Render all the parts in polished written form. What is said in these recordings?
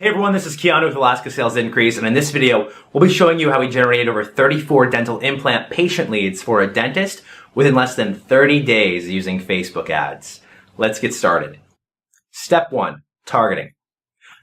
Hey everyone, this is Keanu with Alaska Sales Increase, and in this video, we'll be showing you how we generated over 34 dental implant patient leads for a dentist within less than 30 days using Facebook ads. Let's get started. Step 1, targeting.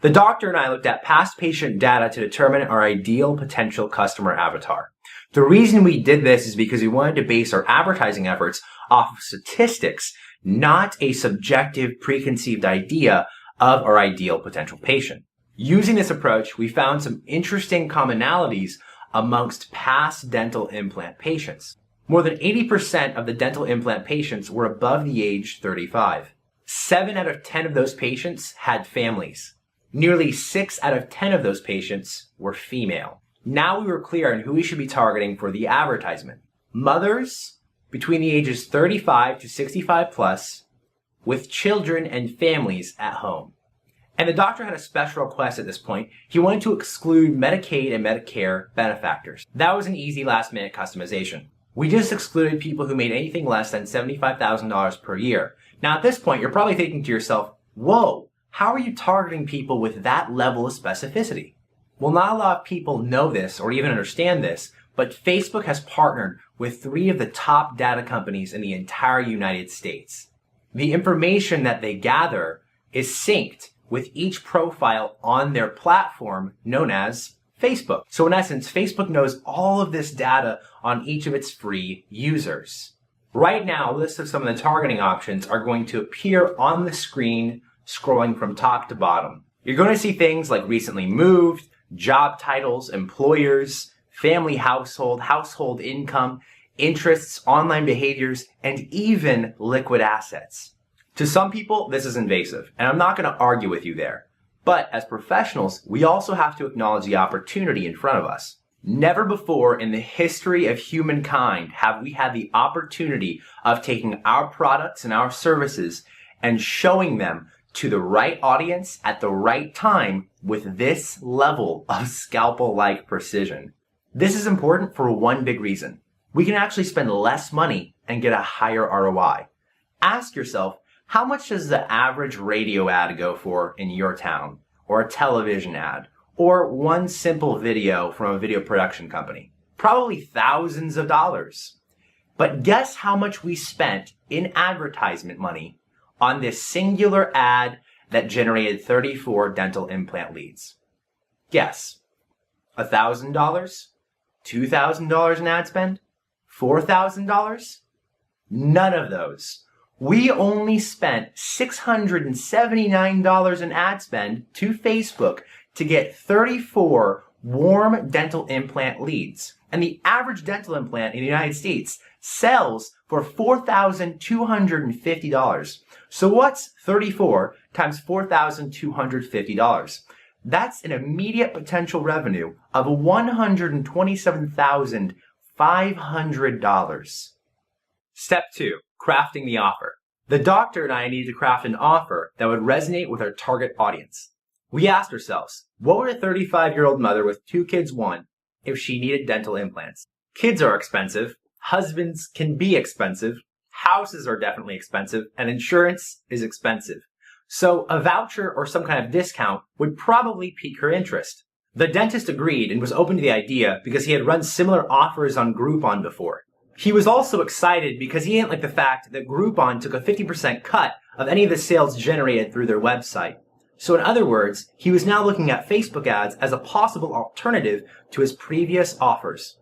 The doctor and I looked at past patient data to determine our ideal potential customer avatar. The reason we did this is because we wanted to base our advertising efforts off of statistics, not a subjective preconceived idea of our ideal potential patient. Using this approach, we found some interesting commonalities amongst past dental implant patients. More than 80% of the dental implant patients were above the age 35. 7 out of 10 of those patients had families. Nearly 6 out of 10 of those patients were female. Now we were clear on who we should be targeting for the advertisement. Mothers between the ages 35 to 65 plus with children and families at home. And the doctor had a special request at this point. He wanted to exclude Medicaid and Medicare benefactors. That was an easy last-minute customization. We just excluded people who made anything less than $75,000 per year. Now at this point, you're probably thinking to yourself, whoa, how are you targeting people with that level of specificity? Well, not a lot of people know this or even understand this, but Facebook has partnered with 3 of the top data companies in the entire United States. The information that they gather is synced with each profile on their platform known as Facebook. So in essence, Facebook knows all of this data on each of its free users. Right now, a list of some of the targeting options are going to appear on the screen scrolling from top to bottom. You're going to see things like recently moved, job titles, employers, family household income, interests, online behaviors, and even liquid assets. To some people, this is invasive, and I'm not going to argue with you there. But as professionals, we also have to acknowledge the opportunity in front of us. Never before in the history of humankind have we had the opportunity of taking our products and our services and showing them to the right audience at the right time with this level of scalpel-like precision. This is important for one big reason. We can actually spend less money and get a higher ROI. Ask yourself, how much does the average radio ad go for in your town, or a television ad, or one simple video from a video production company? Probably thousands of dollars. But guess how much we spent in advertisement money on this singular ad that generated 34 dental implant leads? Guess. $1,000? $2,000 in ad spend? $4,000? None of those. We only spent $679 in ad spend to Facebook to get 34 warm dental implant leads. And the average dental implant in the United States sells for $4,250. So what's 34 times $4,250? That's an immediate potential revenue of $127,500. Step 2. Crafting the offer. The doctor and I needed to craft an offer that would resonate with our target audience. We asked ourselves, what would a 35-year-old mother with 2 kids want if she needed dental implants? Kids are expensive, husbands can be expensive, houses are definitely expensive, and insurance is expensive. So a voucher or some kind of discount would probably pique her interest. The dentist agreed and was open to the idea because he had run similar offers on Groupon before. He was also excited because he didn't like the fact that Groupon took a 50% cut of any of the sales generated through their website. So in other words, he was now looking at Facebook ads as a possible alternative to his previous offers.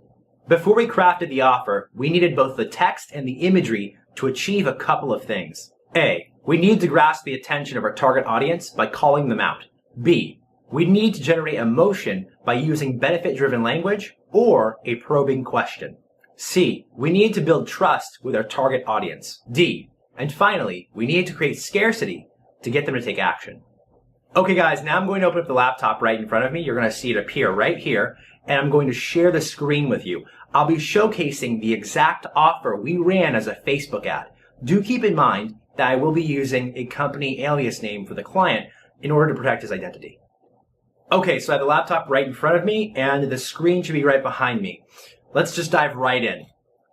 Before we crafted the offer, we needed both the text and the imagery to achieve a couple of things. A, we needed to grasp the attention of our target audience by calling them out. B, we need to generate emotion by using benefit-driven language or a probing question. C, we need to build trust with our target audience. D, and finally, we need to create scarcity to get them to take action. Okay guys, now I'm going to open up the laptop right in front of me. You're going to see it appear right here, and I'm going to share the screen with you. I'll be showcasing the exact offer we ran as a Facebook ad. Do keep in mind that I will be using a company alias name for the client in order to protect his identity. Okay, so I have the laptop right in front of me, and the screen should be right behind me. Let's just dive right in.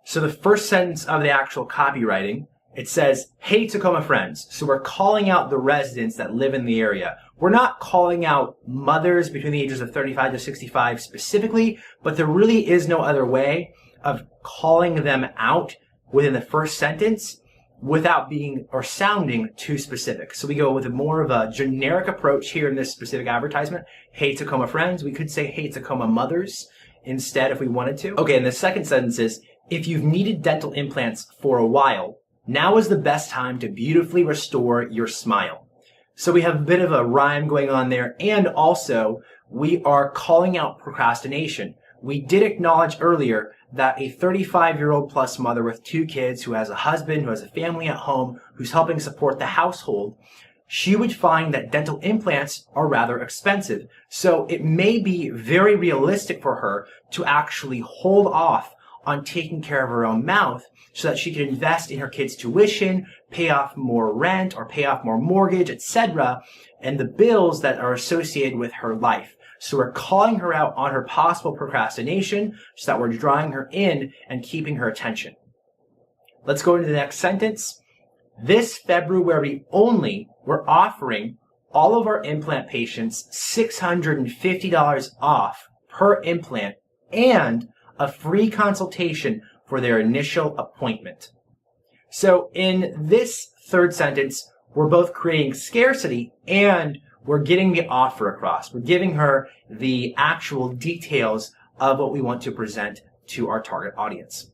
So the first sentence of the actual copywriting It says, hey, Tacoma friends. So we're calling out the residents that live in the area. We're not calling out mothers between the ages of 35 to 65 specifically, but there really is no other way of calling them out within the first sentence without being or sounding too specific. So we go with more of a generic approach here in this specific advertisement. Hey Tacoma friends, we could say hey Tacoma mothers instead if we wanted to. Okay, and the second sentence is, if you've needed dental implants for a while, now is the best time to beautifully restore your smile. So we have a bit of a rhyme going on there, and also we are calling out procrastination. We did acknowledge earlier that a 35-year-old plus mother with 2 kids who has a husband, who has a family at home, who's helping support the household, she would find that dental implants are rather expensive. So it may be very realistic for her to actually hold off on taking care of her own mouth so that she can invest in her kids' tuition, pay off more rent or pay off more mortgage, etc., and the bills that are associated with her life. So we're calling her out on her possible procrastination so that we're drawing her in and keeping her attention. Let's go into the next sentence. This February only, we're offering all of our implant patients $650 off per implant and a free consultation for their initial appointment. So in this third sentence, we're both creating scarcity and we're getting the offer across. We're giving her the actual details of what we want to present to our target audience.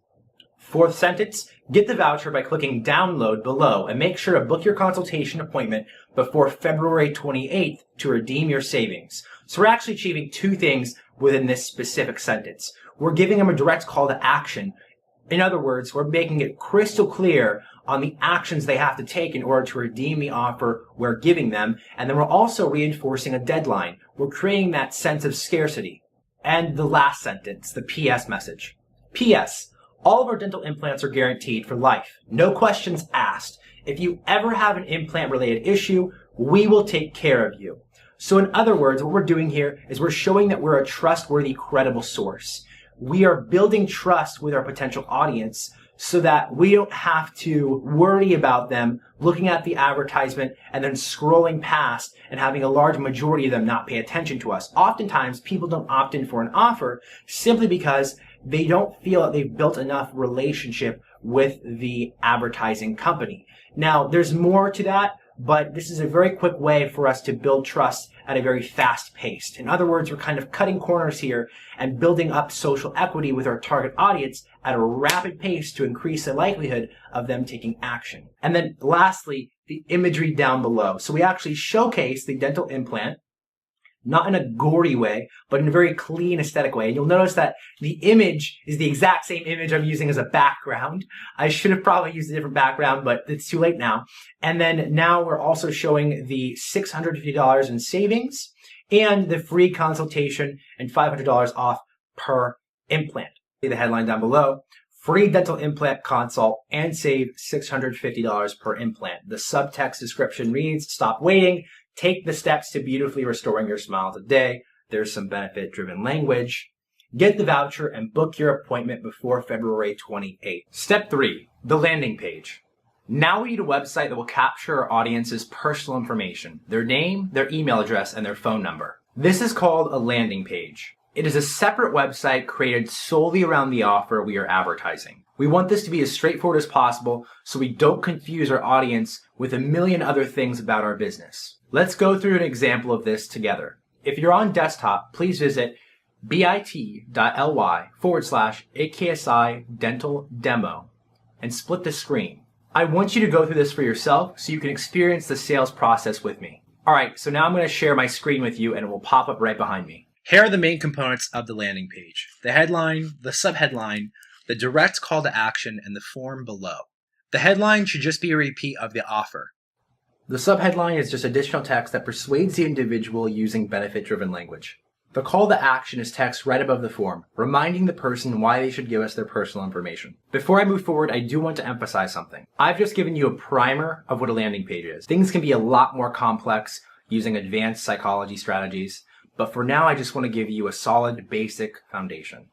Fourth sentence, get the voucher by clicking download below and make sure to book your consultation appointment before February 28th to redeem your savings. So we're actually achieving 2 things within this specific sentence. We're giving them a direct call to action. In other words, we're making it crystal clear on the actions they have to take in order to redeem the offer we're giving them. And then we're also reinforcing a deadline. We're creating that sense of scarcity. And the last sentence, the PS message. PS, all of our dental implants are guaranteed for life. No questions asked. If you ever have an implant-related issue, we will take care of you. So in other words, what we're doing here is we're showing that we're a trustworthy, credible source. We are building trust with our potential audience so that we don't have to worry about them looking at the advertisement and then scrolling past and having a large majority of them not pay attention to us. Oftentimes, people don't opt in for an offer simply because they don't feel that they've built enough relationship with the advertising company. Now, there's more to that, but this is a very quick way for us to build trust at a very fast pace. In other words, we're kind of cutting corners here and building up social equity with our target audience at a rapid pace to increase the likelihood of them taking action. And then lastly, the imagery down below. So we actually showcase the dental implant, not in a gory way, but in a very clean aesthetic way. And you'll notice that the image is the exact same image I'm using as a background. I should have probably used a different background, but it's too late now. And then now we're also showing the $650 in savings and the free consultation and $500 off per implant. The headline down below, free dental implant consult and save $650 per implant. The subtext description reads, stop waiting. Take the steps to beautifully restoring your smile today. There's some benefit-driven language. Get the voucher and book your appointment before February 28th. Step 3, the landing page. Now we need a website that will capture our audience's personal information, their name, their email address, and their phone number. This is called a landing page. It is a separate website created solely around the offer we are advertising. We want this to be as straightforward as possible so we don't confuse our audience with a million other things about our business. Let's go through an example of this together. If you're on desktop, please visit bit.ly/AKSI dental demo and split the screen. I want you to go through this for yourself so you can experience the sales process with me. All right, so now I'm going to share my screen with you and it will pop up right behind me. Here are the main components of the landing page: the headline, the subheadline, the direct call to action, and the form below. The headline should just be a repeat of the offer. The subheadline is just additional text that persuades the individual using benefit-driven language. The call to action is text right above the form, reminding the person why they should give us their personal information. Before I move forward, I do want to emphasize something. I've just given you a primer of what a landing page is. Things can be a lot more complex using advanced psychology strategies, but for now I just want to give you a solid basic foundation.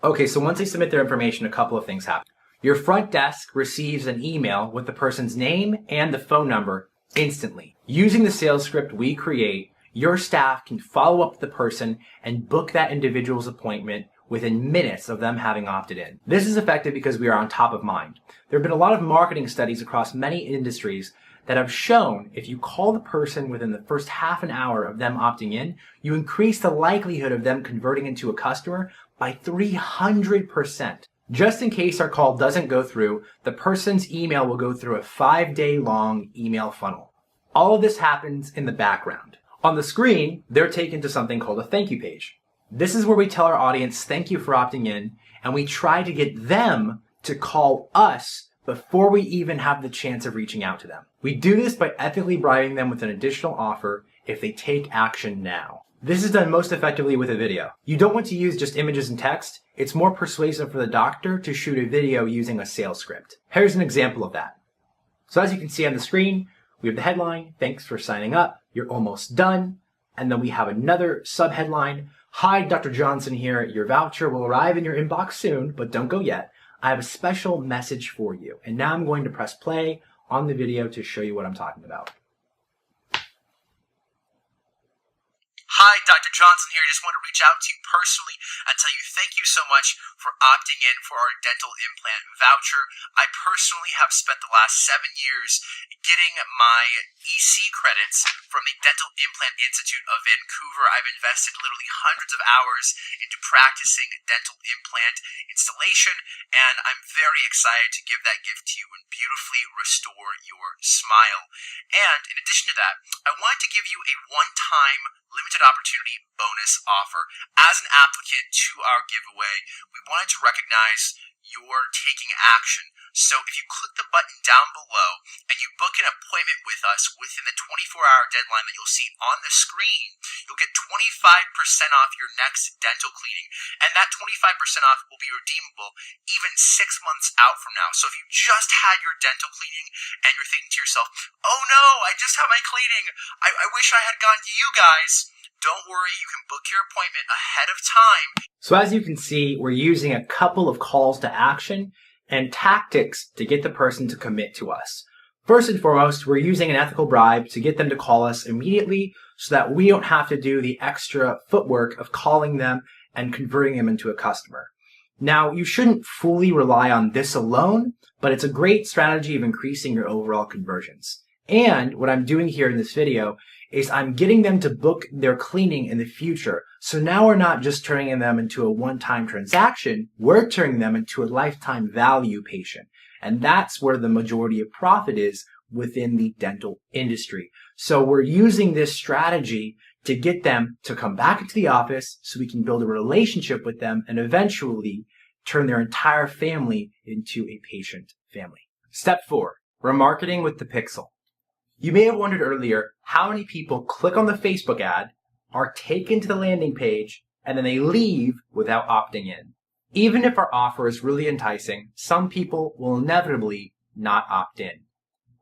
Okay, so once they submit their information, a couple of things happen. Your front desk receives an email with the person's name and the phone number instantly. Using the sales script we create, your staff can follow up with the person and book that individual's appointment within minutes of them having opted in. This is effective because we are on top of mind. There have been a lot of marketing studies across many industries that have shown if you call the person within the first half an hour of them opting in, you increase the likelihood of them converting into a customer by 300%. Just in case our call doesn't go through, the person's email will go through a 5-day long email funnel. All of this happens in the background. On the screen, they're taken to something called a thank you page. This is where we tell our audience thank you for opting in, and we try to get them to call us before we even have the chance of reaching out to them. We do this by ethically bribing them with an additional offer if they take action now. This is done most effectively with a video. You don't want to use just images and text. It's more persuasive for the doctor to shoot a video using a sales script. Here's an example of that. So as you can see on the screen, we have the headline, "Thanks for signing up, you're almost done." And then we have another subheadline, "Hi, Dr. Johnson here. Your voucher will arrive in your inbox soon, but don't go yet. I have a special message for you." And now I'm going to press play on the video to show you what I'm talking about. Hi, Dr. Johnson here. I just want to reach out to you personally and tell you thank you so much for opting in for our dental implant voucher. I personally have spent the last 7 years getting my EC credits from the Dental Implant Institute of Vancouver. I've invested literally hundreds of hours into practicing dental implant installation, and I'm very excited to give that gift to you and beautifully restore your smile. And in addition to that, I want to give you a one-time limited opportunity bonus offer. As an applicant to our giveaway, we wanted to recognize your taking action. So if you click the button down below and you book an appointment with us within the 24-hour deadline that you'll see on the screen, you'll get 25% off your next dental cleaning. And that 25% off will be redeemable even 6 months out from now. So if you just had your dental cleaning and you're thinking to yourself, "Oh no, I just had my cleaning. I wish I had gone to you guys." Don't worry, you can book your appointment ahead of time. So as you can see, we're using a couple of calls to action and tactics to get the person to commit to us. First and foremost, we're using an ethical bribe to get them to call us immediately so that we don't have to do the extra footwork of calling them and converting them into a customer. Now, you shouldn't fully rely on this alone, but it's a great strategy of increasing your overall conversions. And what I'm doing here in this video is I'm getting them to book their cleaning in the future. So now we're not just turning them into a one-time transaction, we're turning them into a lifetime value patient. And that's where the majority of profit is within the dental industry. So we're using this strategy to get them to come back into the office so we can build a relationship with them and eventually turn their entire family into a patient family. Step 4, remarketing with the pixel. You may have wondered earlier how many people click on the Facebook ad, are taken to the landing page, and then they leave without opting in. Even if our offer is really enticing, some people will inevitably not opt in.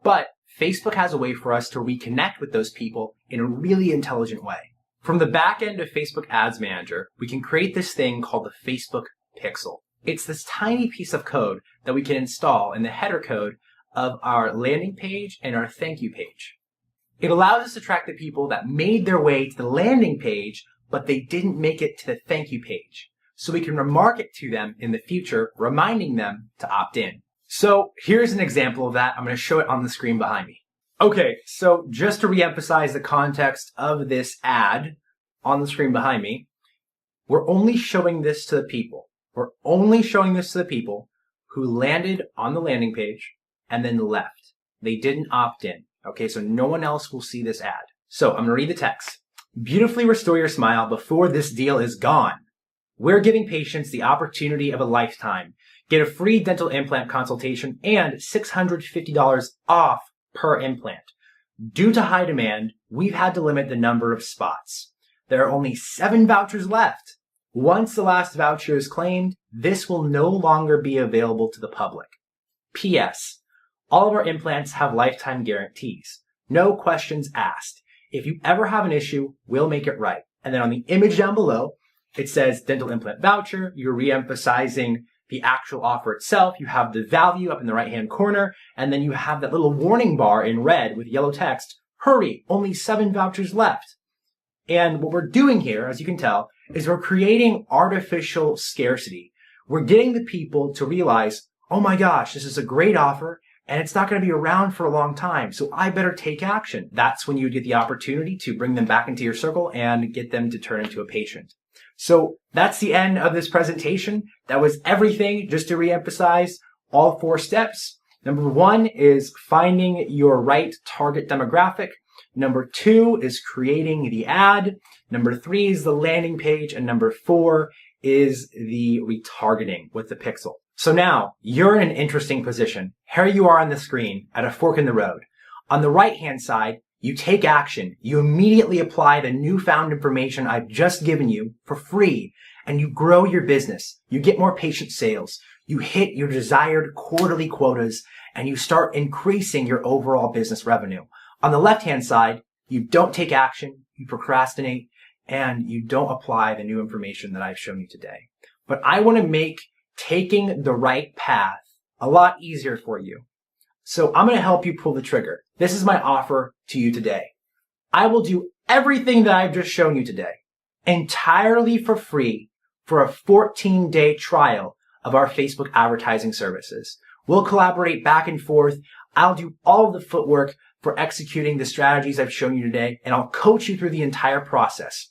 But Facebook has a way for us to reconnect with those people in a really intelligent way. From the back end of Facebook Ads Manager, we can create this thing called the Facebook Pixel. It's this tiny piece of code that we can install in the header code of our landing page and our thank you page. It allows us to track the people that made their way to the landing page, but they didn't make it to the thank you page. So we can remarket to them in the future, reminding them to opt in. So here's an example of that. I'm going to show it on the screen behind me. Okay, so just to reemphasize the context of this ad on the screen behind me, we're only showing this to the people. We're only showing this to the people who landed on the landing page and then left. They didn't opt in. Okay, so no one else will see this ad. So I'm gonna read the text. Beautifully restore your smile before this deal is gone. We're giving patients the opportunity of a lifetime. Get a free dental implant consultation and $650 off per implant. Due to high demand, we've had to limit the number of spots. There are only 7 vouchers left. Once the last voucher is claimed, this will no longer be available to the public. P.S. All of our implants have lifetime guarantees. No questions asked. If you ever have an issue, we'll make it right. And then on the image down below, it says dental implant voucher. You're re-emphasizing the actual offer itself. You have the value up in the right-hand corner, and then you have that little warning bar in red with yellow text, hurry, only 7 vouchers left. And what we're doing here, as you can tell, is we're creating artificial scarcity. We're getting the people to realize, oh my gosh, this is a great offer, and it's not going to be around for a long time, so I better take action. That's when you get the opportunity to bring them back into your circle and get them to turn into a patient. So that's the end of this presentation. That was everything. Just to reemphasize, all 4 steps. Number 1 is finding your right target demographic. Number 2 is creating the ad. Number 3 is the landing page. And number 4 is the retargeting with the pixel. So now you're in an interesting position. Here you are on the screen at a fork in the road. On the right-hand side, you take action. You immediately apply the newfound information I've just given you for free, and you grow your business. You get more patient sales. You hit your desired quarterly quotas, and you start increasing your overall business revenue. On the left-hand side, you don't take action, you procrastinate, and you don't apply the new information that I've shown you today. But I want to make taking the right path a lot easier for you. So I'm going to help you pull the trigger. This is my offer to you today. I will do everything that I've just shown you today entirely for free for a 14-day trial of our Facebook advertising services. We'll collaborate back and forth. I'll do all of the footwork for executing the strategies I've shown you today, and I'll coach you through the entire process.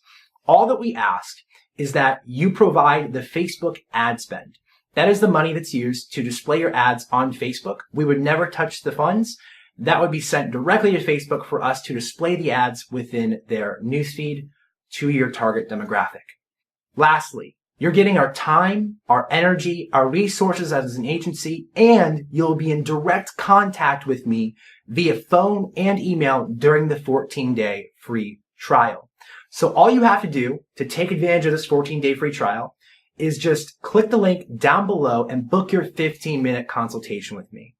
All that we ask is that you provide the Facebook ad spend. That is the money that's used to display your ads on Facebook. We would never touch the funds. That would be sent directly to Facebook for us to display the ads within their newsfeed to your target demographic. Lastly, you're getting our time, our energy, our resources as an agency, and you'll be in direct contact with me via phone and email during the 14-day free trial. So all you have to do to take advantage of this 14-day free trial is just click the link down below and book your 15-minute consultation with me.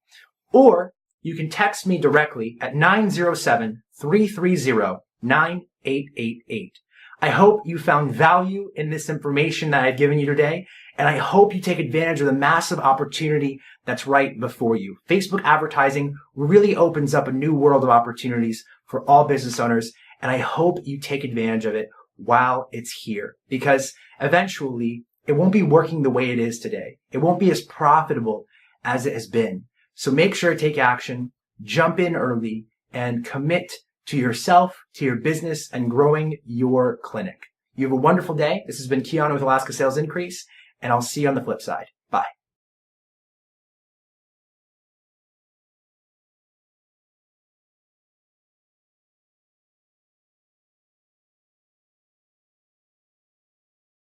Or you can text me directly at 907-330-9888. I hope you found value in this information that I've given you today, and I hope you take advantage of the massive opportunity that's right before you. Facebook advertising really opens up a new world of opportunities for all business owners, and I hope you take advantage of it while it's here, because eventually it won't be working the way it is today. It won't be as profitable as it has been. So make sure to take action, jump in early, and commit to yourself, to your business, and growing your clinic. You have a wonderful day. This has been Keanu with Alaska Sales Increase, and I'll see you on the flip side.